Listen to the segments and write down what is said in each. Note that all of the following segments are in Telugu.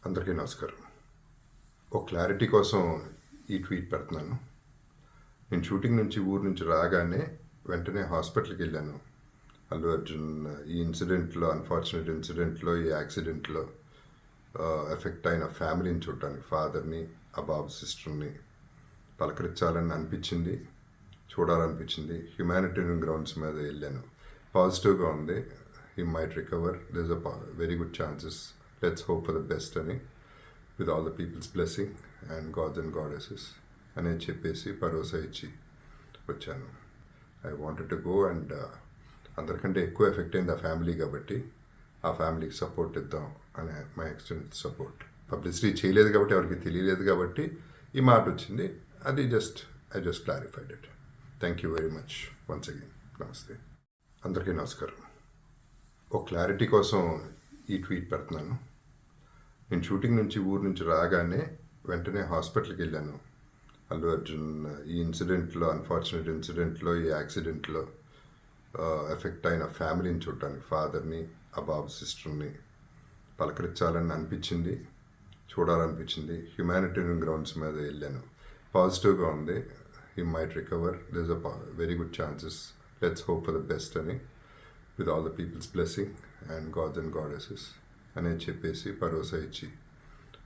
అందరికీ నమస్కారం. ఒక క్లారిటీ కోసం ఈ ట్వీట్ పెడుతున్నాను. నేను షూటింగ్ నుంచి ఊరు నుంచి రాగానే వెంటనే హాస్పిటల్కి వెళ్ళాను. అల్లు అర్జున్ ఈ అన్ఫార్చునేట్ ఇన్సిడెంట్లో, ఈ యాక్సిడెంట్లో ఎఫెక్ట్ అయిన ఫ్యామిలీని చూడటానికి, ఫాదర్ని, ఆ బాబు సిస్టర్ని పలకరించాలని అనిపించింది, చూడాలనిపించింది. హ్యుమానిటేరియన్ గ్రౌండ్స్ మీద వెళ్ళాను. పాజిటివ్గా ఉంది. He might recover. There is a very good chances. Let's hope for the best అని, with all the people's blessing and gods and goddesses అని చెప్పేసి భరోసా ఇచ్చి వచ్చాను. I wanted to go and అందరికంటే ఎక్కువ ఎఫెక్ట్ అయింది ఆ ఫ్యామిలీ కాబట్టి ఆ ఫ్యామిలీకి సపోర్ట్ ఇద్దాం అనే మై ఎక్స్టెంట్ సపోర్ట్. పబ్లిసిటీ చేయలేదు కాబట్టి, ఎవరికి తెలియలేదు కాబట్టి ఈ మాట వచ్చింది. అది I just clarified it. Thank you very much once again. నమస్తే. అందరికీ నమస్కారం. ఒక క్లారిటీ కోసం ఈ ట్వీట్ పెడుతున్నాను. నేను షూటింగ్ నుంచి ఊరు నుంచి రాగానే వెంటనే హాస్పిటల్కి వెళ్ళాను. అల్లు అర్జున్ ఈ అన్ఫార్చునేట్ ఇన్సిడెంట్లో, ఈ యాక్సిడెంట్లో ఎఫెక్ట్ అయిన ఫ్యామిలీని చూడటానికి, ఫాదర్ని, ఆ బాబు సిస్టర్ని పలకరించాలని అనిపించింది, చూడాలనిపించింది. హ్యుమానిటేరియన్ గ్రౌండ్స్ మీద వెళ్ళాను. పాజిటివ్గా ఉంది. He might recover. There is a very good chances. Let's hope for the best అని, with all the people's blessing and gods and goddesses అని చెప్పేసి భరోసా ఇచ్చి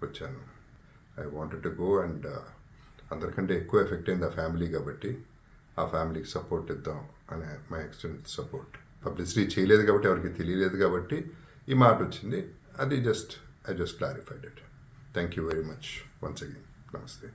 వచ్చాను. I wanted to go and అందరికంటే ఎక్కువ ఎఫెక్ట్ అయింది ఆ ఫ్యామిలీ కాబట్టి ఆ ఫ్యామిలీకి సపోర్ట్ ఇద్దాం అనే మై ఎక్స్టెంట్ సపోర్ట్. పబ్లిసిటీ చేయలేదు కాబట్టి, ఎవరికి తెలియలేదు కాబట్టి ఈ మాట వచ్చింది. అది I just clarified it. Thank you very much once again. నమస్తే.